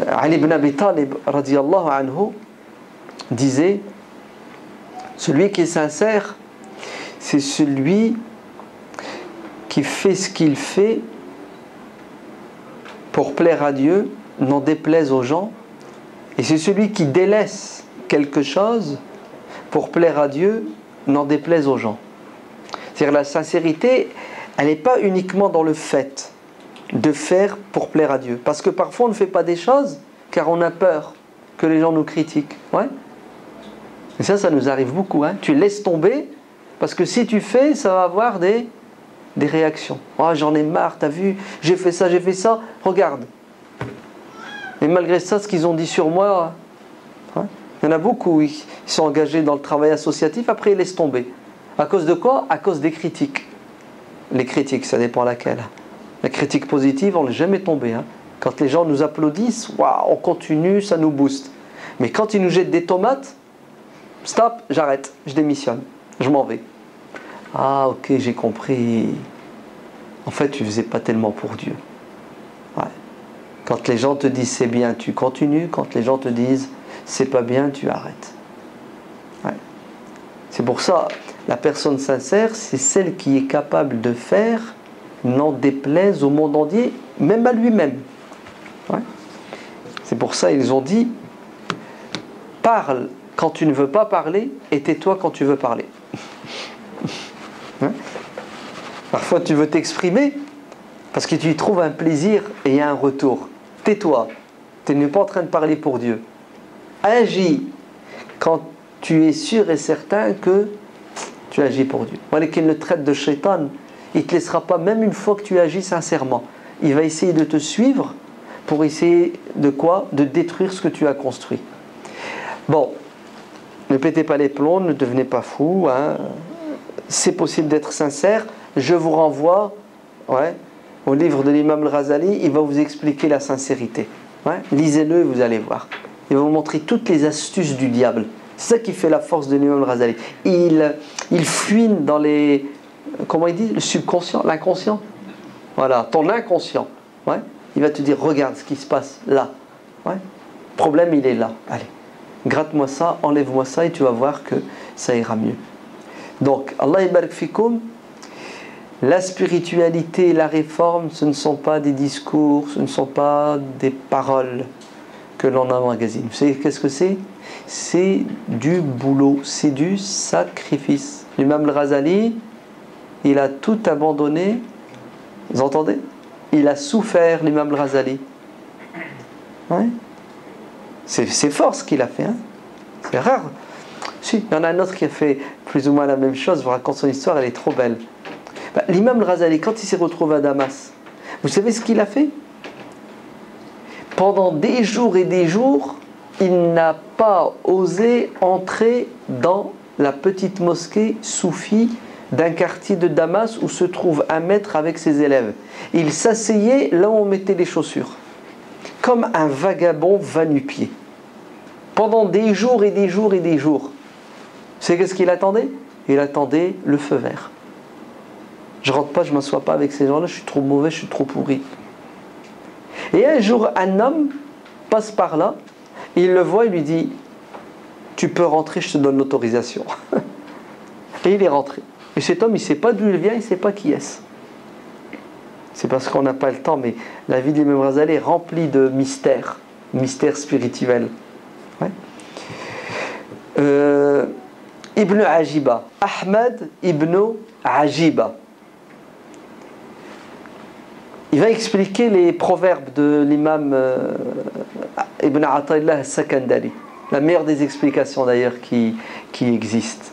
Ali ibn Abi Talib radiyallahu anhu disait: celui qui est sincère, c'est celui qui fait ce qu'il fait pour plaire à Dieu, n'en déplaise aux gens, et c'est celui qui délaisse quelque chose pour plaire à Dieu, n'en déplaise aux gens. C'est-à-dire, la sincérité, elle n'est pas uniquement dans le fait de faire pour plaire à Dieu, parce que parfois on ne fait pas des choses car on a peur que les gens nous critiquent. Ouais. Et ça nous arrive beaucoup. Hein. Tu laisses tomber parce que si tu fais, ça va avoir des réactions. Oh, j'en ai marre, t'as vu, j'ai fait ça, regarde. Et malgré ça, ce qu'ils ont dit sur moi, hein, il y en a beaucoup, ils sont engagés dans le travail associatif, après ils laissent tomber. À cause de quoi? À cause des critiques. Les critiques, ça dépend laquelle. La critique positive, on ne l'est jamais tombé. Hein. Quand les gens nous applaudissent, waouh, on continue, ça nous booste. Mais quand ils nous jettent des tomates, stop, j'arrête, je démissionne, je m'en vais. Ah ok, j'ai compris. En fait, tu ne faisais pas tellement pour Dieu. Ouais. Quand les gens te disent c'est bien, tu continues. Quand les gens te disent c'est pas bien, tu arrêtes. Ouais. C'est pour ça, la personne sincère, c'est celle qui est capable de faire, n'en déplaise au monde entier, même à lui-même. Ouais. C'est pour ça ils ont dit: parle quand tu ne veux pas parler et tais-toi quand tu veux parler. Hein? Parfois tu veux t'exprimer parce que tu y trouves un plaisir et il y a un retour. Tais-toi, tu n'es pas en train de parler pour Dieu. Agis quand tu es sûr et certain que tu agis pour Dieu. Voilà qu'il le traite de shaitan, il ne te laissera pas, même une fois que tu agis sincèrement. Il va essayer de te suivre pour essayer de quoi? De détruire ce que tu as construit. Bon, ne pétez pas les plombs, ne devenez pas fous, hein. C'est possible d'être sincère. Je vous renvoie au livre de l'imam al-Ghazali, il va vous expliquer la sincérité. Lisez-le et vous allez voir. Il va vous montrer toutes les astuces du diable. C'est ça qui fait la force de l'imam al-Ghazali. Il fouine dans les... Comment il dit? Le subconscient, l'inconscient. Voilà, ton inconscient. Il va te dire, regarde ce qui se passe là. Le problème, il est là. Allez, gratte-moi ça, enlève-moi ça et tu vas voir que ça ira mieux. Donc, Allah yabarak fikoum, la spiritualité et la réforme, ce ne sont pas des discours, ce ne sont pas des paroles que l'on emmagasine. Vous savez qu'est-ce que c'est? C'est du boulot, c'est du sacrifice. L'imam al-Ghazali, il a tout abandonné. Vous entendez? Il a souffert, l'imam al-Ghazali. C'est fort ce qu'il a fait. C'est rare. Si, il y en a un autre qui a fait plus ou moins la même chose. Je vous raconte son histoire, elle est trop belle. L'imam al-Ghazali, quand il s'est retrouvé à Damas, vous savez ce qu'il a fait? Pendant des jours et des jours, il n'a pas osé entrer dans la petite mosquée soufie d'un quartier de Damas où se trouve un maître avec ses élèves. Il s'asseyait là où on mettait les chaussures, comme un vagabond va-nu-pied. Pendant des jours et des jours et des jours. Vous savez qu'est-ce qu'il attendait? Il attendait le feu vert. Je rentre pas, je m'assois pas avec ces gens-là, je suis trop mauvais, je suis trop pourri. Et un jour, un homme passe par là, il le voit, il lui dit, tu peux rentrer, je te donne l'autorisation. Et il est rentré. Et cet homme, il ne sait pas d'où il vient, il ne sait pas qui est-ce. C'est parce qu'on n'a pas le temps, mais la vie de l'imam Ghazali est remplie de mystères spirituels. Ibn Ajiba, Ahmad ibn Ajiba. Il va expliquer les proverbes de l'imam Ibn Ata'illah al-Sakandari. La meilleure des explications d'ailleurs qui existent.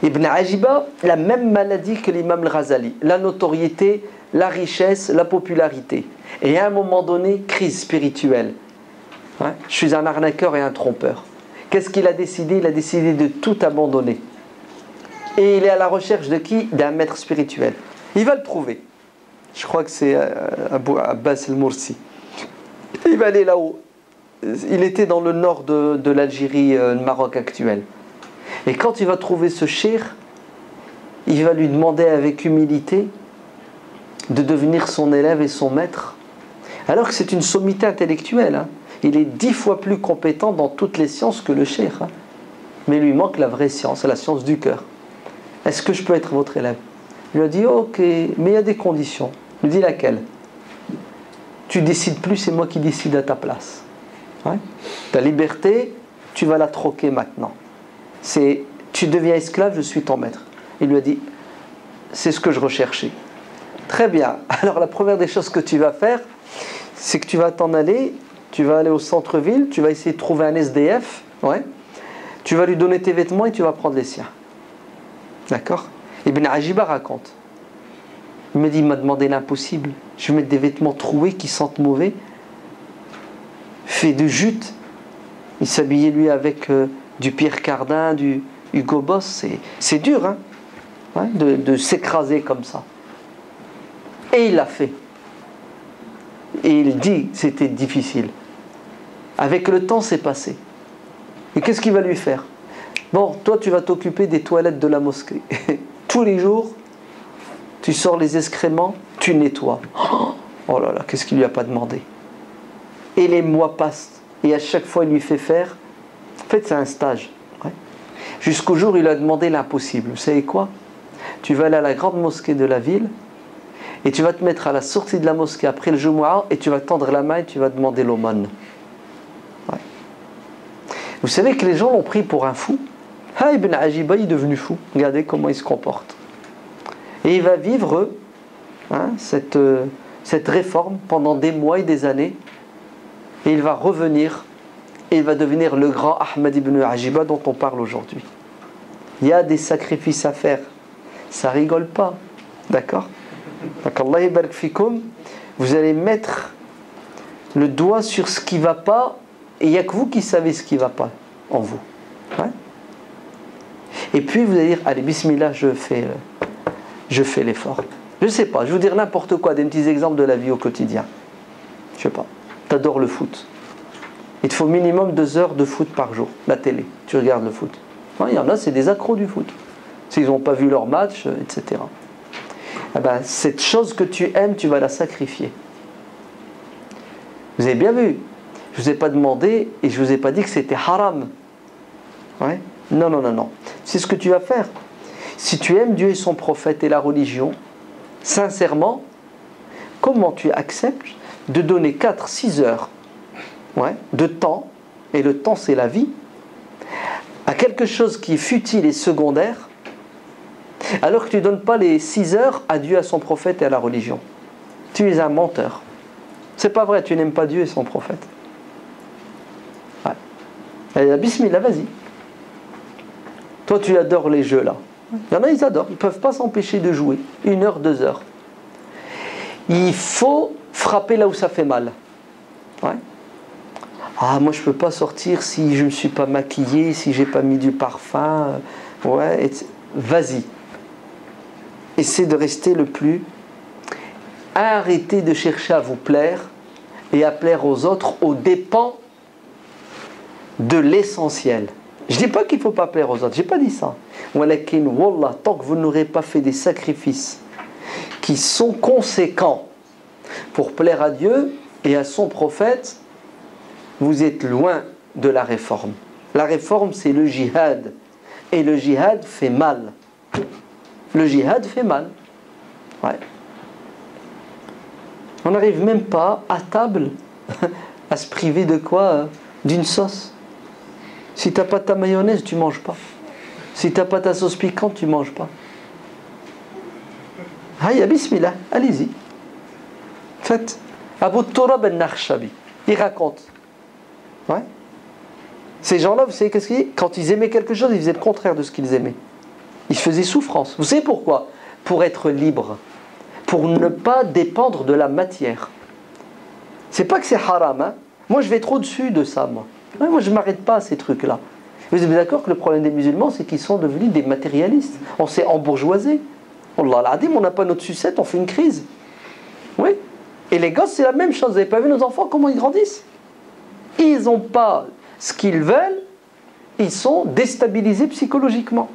Ibn Ajiba, la même maladie que l'imam al-Ghazali. La notoriété, la richesse, la popularité. Et à un moment donné, crise spirituelle. Je suis un arnaqueur et un trompeur. Qu'est-ce qu'il a décidé? Il a décidé de tout abandonner. Et il est à la recherche de qui? D'un maître spirituel. Il va le trouver. Je crois que c'est Abu Abbas al-Mursi. Il va aller là-haut. Il était dans le nord de l'Algérie, le Maroc actuel. Et quand il va trouver ce cheikh, il va lui demander avec humilité de devenir son élève et son maître. Alors que c'est une sommité intellectuelle. Il est 10 fois plus compétent dans toutes les sciences que le cheikh. Mais il lui manque la vraie science, la science du cœur. Est-ce que je peux être votre élève? Il lui a dit, ok, mais il y a des conditions. Il lui dit laquelle? Tu décides plus, c'est moi qui décide à ta place. Ta liberté, tu vas la troquer maintenant. Tu deviens esclave, je suis ton maître. Il lui a dit, c'est ce que je recherchais. Très bien. Alors la première des choses que tu vas faire, c'est que tu vas t'en aller, tu vas aller au centre-ville, tu vas essayer de trouver un SDF, tu vas lui donner tes vêtements et tu vas prendre les siens. D'accord? Ibn Ajiba raconte. Il me dit, il m'a demandé l'impossible. Je vais mettre des vêtements troués qui sentent mauvais, fait de jute. Il s'habillait lui avec du Pierre Cardin, du Hugo Boss. C'est dur de s'écraser comme ça. Et il l'a fait. Et il dit que c'était difficile. Avec le temps, c'est passé. Et qu'est-ce qu'il va lui faire? Bon, toi tu vas t'occuper des toilettes de la mosquée. Tous les jours, tu sors les excréments, tu nettoies. Oh là là, qu'est-ce qu'il lui a pas demandé? Et les mois passent. Et à chaque fois, il lui fait faire. En fait, c'est un stage. Jusqu'au jour où il a demandé l'impossible. Vous savez quoi? Tu vas aller à la grande mosquée de la ville et tu vas te mettre à la sortie de la mosquée après le Jumu'ah et tu vas tendre la main et tu vas demander l'aumône. Vous savez que les gens l'ont pris pour un fou. Ibn Ajiba est devenu fou. Regardez comment il se comporte. Et il va vivre cette réforme pendant des mois et des années. Et il va revenir et il va devenir le grand Ahmad ibn Ajiba dont on parle aujourd'hui. Il y a des sacrifices à faire. Ça rigole pas. D'accord? Donc Allah yabarak fikoum, vous allez mettre le doigt sur ce qui ne va pas et il n'y a que vous qui savez ce qui ne va pas en vous. Ouais? Et puis vous allez dire, allez, bismillah, je fais l'effort. Je ne sais pas, je vais vous dire n'importe quoi, des petits exemples de la vie au quotidien. Je ne sais pas, tu adores le foot. Il te faut minimum 2 heures de foot par jour, la télé, tu regardes le foot. Il y en a, c'est des accros du foot. S'ils n'ont pas vu leur match, etc. Eh ben, cette chose que tu aimes, tu vas la sacrifier. Vous avez bien vu, je ne vous ai pas demandé et je ne vous ai pas dit que c'était haram. Ouais? Non, non, non, non. C'est ce que tu vas faire. Si tu aimes Dieu et son prophète et la religion, sincèrement, comment tu acceptes de donner 4-6 heures de temps, et le temps c'est la vie, à quelque chose qui est futile et secondaire, alors que tu ne donnes pas les 6 heures à Dieu, à son prophète et à la religion. Tu es un menteur. C'est pas vrai, tu n'aimes pas Dieu et son prophète. Ouais. Allez, bismillah, vas-y. Toi, tu adores les jeux là. Il y en a, ils adorent. Ils ne peuvent pas s'empêcher de jouer. 1 heure, 2 heures. Il faut frapper là où ça fait mal. Ouais. Ah, moi, je ne peux pas sortir si je ne me suis pas maquillée, si je n'ai pas mis du parfum. Ouais, vas-y. Essaie de rester le plus... Arrêtez de chercher à vous plaire et à plaire aux autres aux dépens de l'essentiel. Je ne dis pas qu'il ne faut pas plaire aux autres, je n'ai pas dit ça. Walakin, wallah, tant que vous n'aurez pas fait des sacrifices qui sont conséquents pour plaire à Dieu et à son prophète, vous êtes loin de la réforme. La réforme, c'est le jihad. Et le jihad fait mal. Le jihad fait mal. Ouais. On n'arrive même pas à table à se priver de quoi? D'une sauce. Si tu n'as pas ta mayonnaise, tu ne manges pas. Si tu n'as pas ta sauce piquante, tu ne manges pas. Hayya, bismillah, allez-y. Faites. Abu Turab al-Nakhshabi, il raconte. Ouais. Ces gens-là, vous savez qu'est-ce qu'ils disaient? Quand ils aimaient quelque chose, ils faisaient le contraire de ce qu'ils aimaient. Ils se faisaient souffrance. Vous savez pourquoi? Pour être libre. Pour ne pas dépendre de la matière. C'est pas que c'est haram, hein. Moi je vais trop dessus de ça, moi. Ouais, moi je ne m'arrête pas à ces trucs-là. Vous êtes d'accord que le problème des musulmans, c'est qu'ils sont devenus des matérialistes. On s'est embourgeoisé. Allah l'adim, on n'a pas notre sucette, on fait une crise. Oui. Et les gosses, c'est la même chose. Vous n'avez pas vu nos enfants, comment ils grandissent? Ils n'ont pas ce qu'ils veulent, ils sont déstabilisés psychologiquement.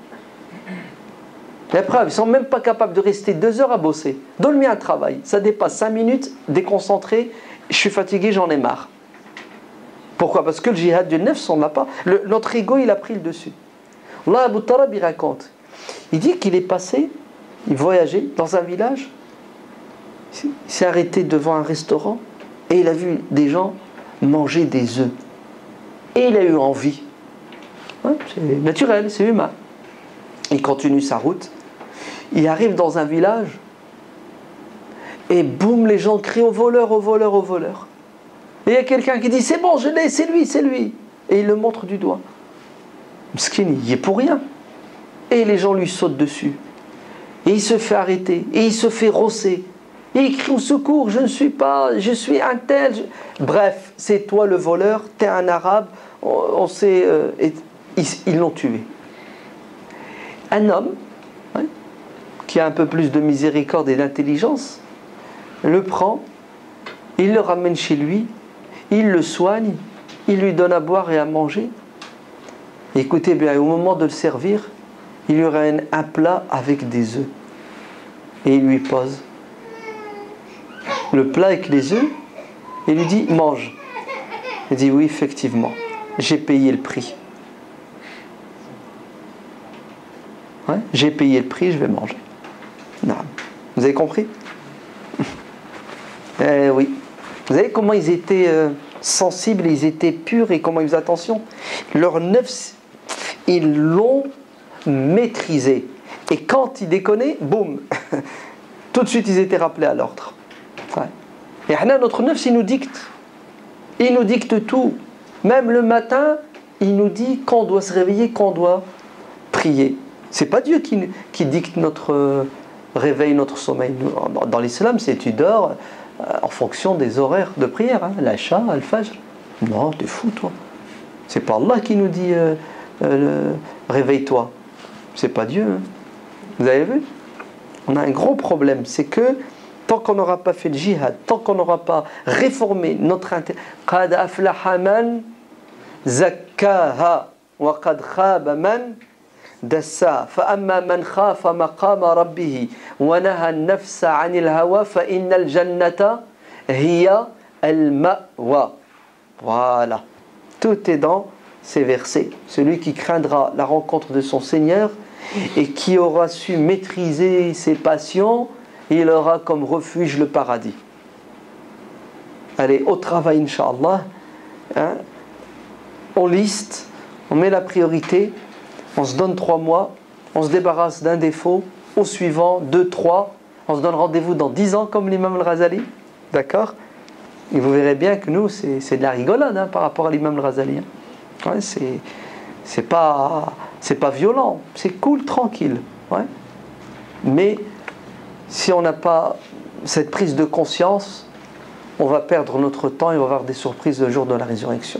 La preuve, ils ne sont même pas capables de rester 2 heures à bosser. Donne-moi un travail, ça dépasse 5 minutes, déconcentré, je suis fatigué, j'en ai marre. Pourquoi? Parce que le jihad du nefs, on n'a pas. Notre ego, il a pris le dessus. Allah Abu Tarab, il raconte. Il dit qu'il est passé, il voyageait dans un village, il s'est arrêté devant un restaurant et il a vu des gens manger des œufs. Et il a eu envie. Ouais, c'est naturel, c'est humain. Il continue sa route. Il arrive dans un village et boum, les gens crient au voleur, au voleur, au voleur. Et il y a quelqu'un qui dit c'est bon, je l'ai, c'est lui, c'est lui. Et il le montre du doigt. Mskin, il y est pour rien. Et les gens lui sautent dessus. Et il se fait arrêter. Et il se fait rosser. Et il crie au secours, je ne suis pas, je suis un tel. Bref, c'est toi le voleur, t'es un arabe. On sait, ils l'ont tué. Un homme qui a un peu plus de miséricorde et d'intelligence le prend, il le ramène chez lui, il le soigne, il lui donne à boire et à manger. Et écoutez bien, au moment de le servir, il lui ramène un plat avec des œufs et il lui pose le plat avec les œufs et lui dit mange. Il dit oui, effectivement, j'ai payé le prix. Ouais, j'ai payé le prix, je vais manger. Non. Vous avez compris? Oui. Vous savez comment ils étaient sensibles, ils étaient purs et comment ils faisaient attention? Leur nefs, ils l'ont maîtrisé. Et quand ils déconnaient, boum, Tout de suite, ils étaient rappelés à l'ordre. Ouais. Et notre nefs, il nous dicte. Il nous dicte tout. Même le matin, il nous dit quand on doit se réveiller, quand on doit prier. C'est pas Dieu qui dicte notre réveil, notre sommeil. Dans l'islam, c'est tu dors en fonction des horaires de prière. Hein. L'Aïcha, Al-Fajr. Non, t'es fou, toi. C'est pas Allah qui nous dit réveille-toi. C'est pas Dieu. Hein. Vous avez vu? On a un gros problème. C'est que tant qu'on n'aura pas fait le jihad, tant qu'on n'aura pas réformé notre qad aflaha man zakkaha wa qad khaba man dassaha fa amma man khafa maqama rabbih wa naha an-nafsa 'anil hawa fa innal jannata hiya al-ma'wa. Voilà. Tout est dans ces versets. Celui qui craindra la rencontre de son Seigneur et qui aura su maîtriser ses passions, il aura comme refuge le paradis. Allez, au travail, Inch'Allah, hein, on liste, on met la priorité, on se donne 3 mois, on se débarrasse d'un défaut, au suivant, 2, 3, on se donne rendez-vous dans 10 ans comme l'imam al-Ghazali, d'accord? Et vous verrez bien que nous, c'est de la rigolade hein, par rapport à l'imam al-Ghazali. Hein. Ouais, c'est pas violent, c'est cool, tranquille. Ouais. Mais si on n'a pas cette prise de conscience, on va perdre notre temps et on va avoir des surprises le jour de la résurrection.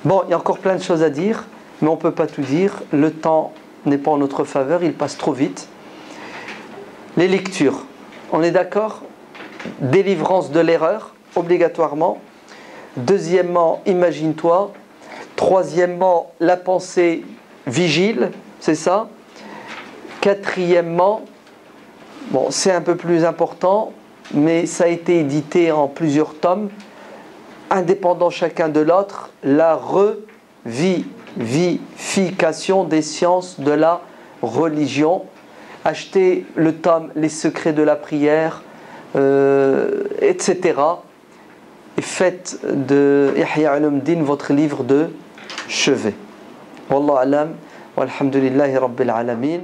Bon, il y a encore plein de choses à dire, mais on ne peut pas tout dire. Le temps n'est pas en notre faveur, il passe trop vite. Les lectures, on est d'accord? Délivrance de l'erreur, obligatoirement. Deuxièmement, imagine-toi. Troisièmement, la pensée vigile, c'est ça. Quatrièmement, bon, c'est un peu plus important, mais ça a été édité en plusieurs tomes, indépendants chacun de l'autre, la revivification des sciences de la religion. Achetez le tome Les secrets de la prière, etc. Et faites de Ihya Ulumuddin votre livre de chevet. Wallahu alam, walhamdulillahi rabbil alamin.